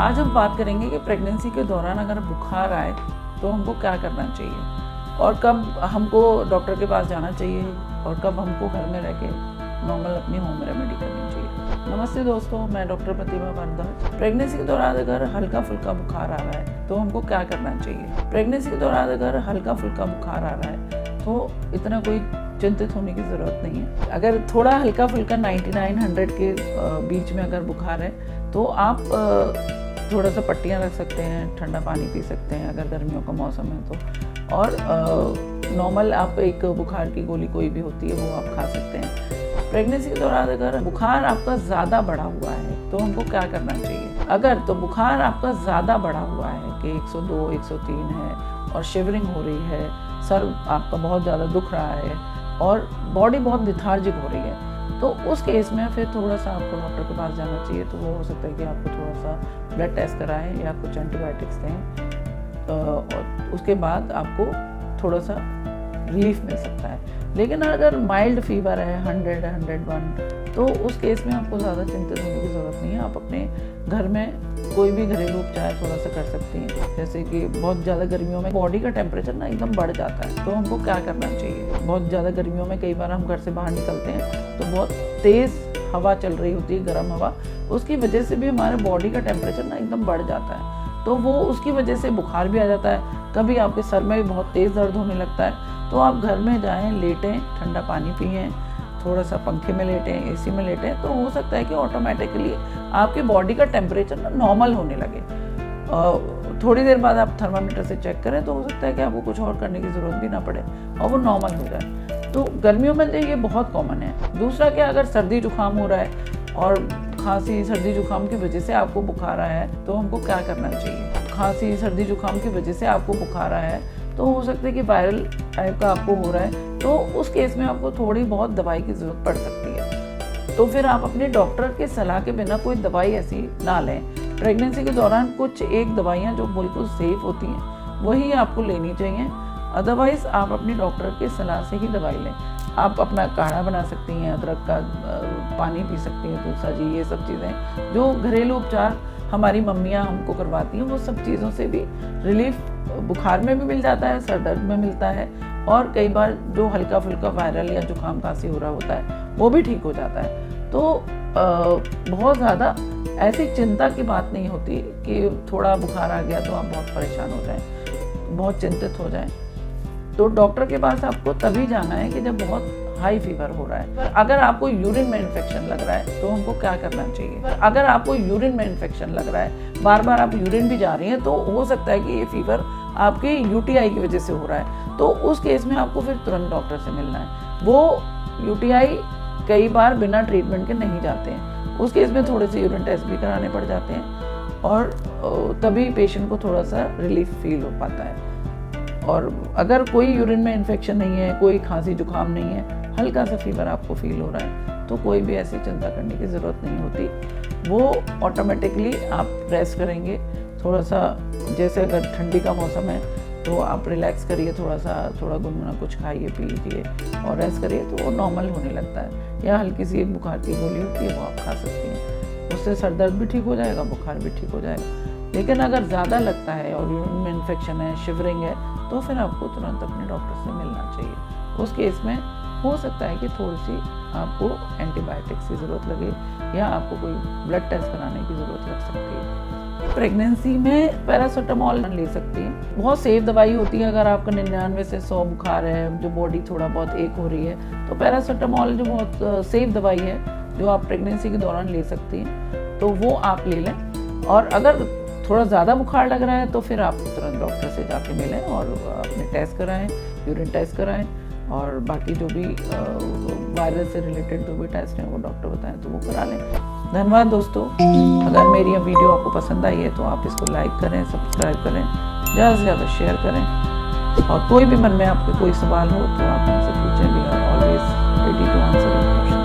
आज हम बात करेंगे कि प्रेगनेंसी के दौरान अगर बुखार आए तो हमको क्या करना चाहिए और कब हमको डॉक्टर के पास जाना चाहिए और कब हमको घर में रह के नॉर्मल अपनी होम रेमेडी करनी चाहिए। नमस्ते दोस्तों, मैं डॉक्टर प्रतिमा भारद्वाज। प्रेगनेंसी के दौरान अगर हल्का फुल्का बुखार आ रहा है तो हमको क्या करना चाहिए। प्रेगनेंसी के दौरान अगर हल्का फुल्का बुखार आ रहा है तो इतना कोई चिंतित होने की ज़रूरत नहीं है। अगर थोड़ा हल्का फुल्का 99-100 के बीच में अगर बुखार है तो आप थोड़ा सा पट्टियाँ रख सकते हैं, ठंडा पानी पी सकते हैं अगर गर्मियों का मौसम है तो, और नॉर्मल आप एक बुखार की गोली कोई भी होती है वो आप खा सकते हैं। प्रेगनेंसी के दौरान अगर बुखार आपका ज़्यादा बढ़ा हुआ है तो हमको क्या करना चाहिए। अगर तो बुखार आपका ज़्यादा बढ़ा हुआ है कि 102, 103 है और शिवरिंग हो रही है, सर आपका बहुत ज़्यादा दुख रहा है और बॉडी बहुत लिथार्जिक हो रही है, तो उस केस में फिर थोड़ा सा आपको डॉक्टर के पास जाना चाहिए। तो वो हो सकता है कि आपको थोड़ा सा ब्लड टेस्ट कराएं या कुछ एंटीबायोटिक्स दें और उसके बाद आपको थोड़ा सा रिलीफ मिल सकता है। लेकिन अगर माइल्ड फीवर है 100, 101 तो उस केस में आपको ज़्यादा चिंतित होने की ज़रूरत नहीं है। आप अपने घर में कोई भी घरेलू उपचार थोड़ा सा कर सकती हैं। जैसे कि बहुत ज़्यादा गर्मियों में बॉडी का टेम्परेचर ना एकदम बढ़ जाता है तो हमको क्या करना चाहिए। बहुत ज़्यादा गर्मियों में कई बार हम घर से बाहर निकलते हैं तो बहुत तेज़ हवा चल रही होती है, गर्म हवा, उसकी वजह से भी हमारे बॉडी का टेम्परेचर ना एकदम बढ़ जाता है, तो वो उसकी वजह से बुखार भी आ जाता है। कभी आपके सर में भी बहुत तेज़ दर्द होने लगता है तो आप घर में जाएं, लेटें, ठंडा पानी पिएं, थोड़ा सा पंखे में लेटें, एसी में लेटें, तो हो सकता है कि ऑटोमेटिकली आपकी बॉडी का टेम्परेचर ना नॉर्मल होने लगे। थोड़ी देर बाद आप थर्मामीटर से चेक करें तो हो सकता है कि आपको कुछ और करने की ज़रूरत भी ना पड़े और वो नॉर्मल हो जाए। तो गर्मियों में ये बहुत कॉमन है। दूसरा क्या, अगर सर्दी जुकाम हो रहा है और खांसी सर्दी जुकाम की वजह से आपको बुखार आया है तो हमको क्या करना चाहिए। खांसी सर्दी जुकाम की वजह से आपको बुखार आया है तो हो सकता है कि वायरल टाइप का आपको हो रहा है, तो उस केस में आपको थोड़ी बहुत दवाई की ज़रूरत पड़ सकती है। तो फिर आप अपने डॉक्टर के सलाह के बिना कोई दवाई ऐसी ना लें। प्रेगनेंसी के दौरान कुछ एक दवाइयाँ जो बिल्कुल सेफ़ होती हैं वही आपको लेनी चाहिए, अदरवाइज़ आप अपनी डॉक्टर के सलाह से ही दवाई लें। आप अपना काढ़ा बना सकती हैं, अदरक का पानी पी सकती हैं, तुलसा जी, ये सब चीज़ें जो घरेलू उपचार हमारी मम्मियाँ हमको करवाती हैं, वो सब चीज़ों से भी रिलीफ बुखार में भी मिल जाता है, सर दर्द में मिलता है, और कई बार जो हल्का फुल्का वायरल या जुकाम खांसी हो रहा होता है वो भी ठीक हो जाता है। तो बहुत ज़्यादा ऐसी चिंता की बात नहीं होती कि थोड़ा बुखार आ गया तो आप बहुत परेशान हो जाएं, बहुत चिंतित हो जाएं। तो डॉक्टर के पास आपको तभी जाना है कि जब बहुत हाई फीवर हो रहा है। पर अगर आपको यूरिन में इन्फेक्शन लग रहा है तो हमको क्या करना चाहिए। पर अगर आपको यूरिन में इन्फेक्शन लग रहा है, बार बार आप यूरिन भी जा रही हैं, तो हो सकता है कि ये फीवर आपके यूटीआई की वजह से हो रहा है, तो उस केस में आपको फिर तुरंत डॉक्टर से मिलना है। वो यूटीआई कई बार बिना ट्रीटमेंट के नहीं जाते हैं, उस केस में थोड़े से यूरिन टेस्ट भी कराने पड़ जाते हैं और तभी पेशेंट को थोड़ा सा रिलीफ फील हो पाता है। और अगर कोई यूरिन में इन्फेक्शन नहीं है, कोई खांसी जुकाम नहीं है, हल्का सा फीवर आपको फील हो रहा है, तो कोई भी ऐसी चिंता करने की ज़रूरत नहीं होती। वो ऑटोमेटिकली आप रेस्ट करेंगे थोड़ा सा। जैसे अगर ठंडी का मौसम है तो आप रिलैक्स करिए, थोड़ा गुनगुना कुछ खाइए पीजिए और रेस्ट करिए तो वो नॉर्मल होने लगता है। या हल्की सी एक बुखार की गोली होती है वो आप खा सकती हैं, उससे सर दर्द भी ठीक हो जाएगा, बुखार भी ठीक हो जाएगा। लेकिन अगर ज़्यादा लगता है और यूरिन में इन्फेक्शन है, शिवरिंग है, तो फिर आपको तुरंत अपने डॉक्टर से मिलना चाहिए। उस केस में हो सकता है कि थोड़ी सी आपको एंटीबायोटिक्स की ज़रूरत लगे या आपको कोई ब्लड टेस्ट कराने की ज़रूरत लग सकती है। प्रेगनेंसी में पैरासीटामोल ले सकती हैं, बहुत सेफ दवाई होती है। अगर आपका 99 से 100 बुखार है, जो बॉडी थोड़ा बहुत एक हो रही है, तो पैरासीटामोल जो बहुत सेफ दवाई है जो आप प्रेगनेंसी के दौरान ले सकती हैं, तो वो आप ले लें। और अगर थोड़ा ज़्यादा बुखार लग रहा है तो फिर आप तुरंत डॉक्टर से जाके मिलें और अपने टेस्ट कराएं, यूरिन टेस्ट कराएं, और बाकी जो भी वायरस से रिलेटेड जो भी टेस्ट हैं वो डॉक्टर बताएं तो वो करा लें। धन्यवाद दोस्तों। अगर मेरी वीडियो आपको पसंद आई है तो आप इसको लाइक करें, सब्सक्राइब करें, ज़्यादा से ज़्यादा शेयर करें, और कोई भी मन में आपके कोई सवाल हो तो आप हमसे पूछें। We are always ready to answer your question.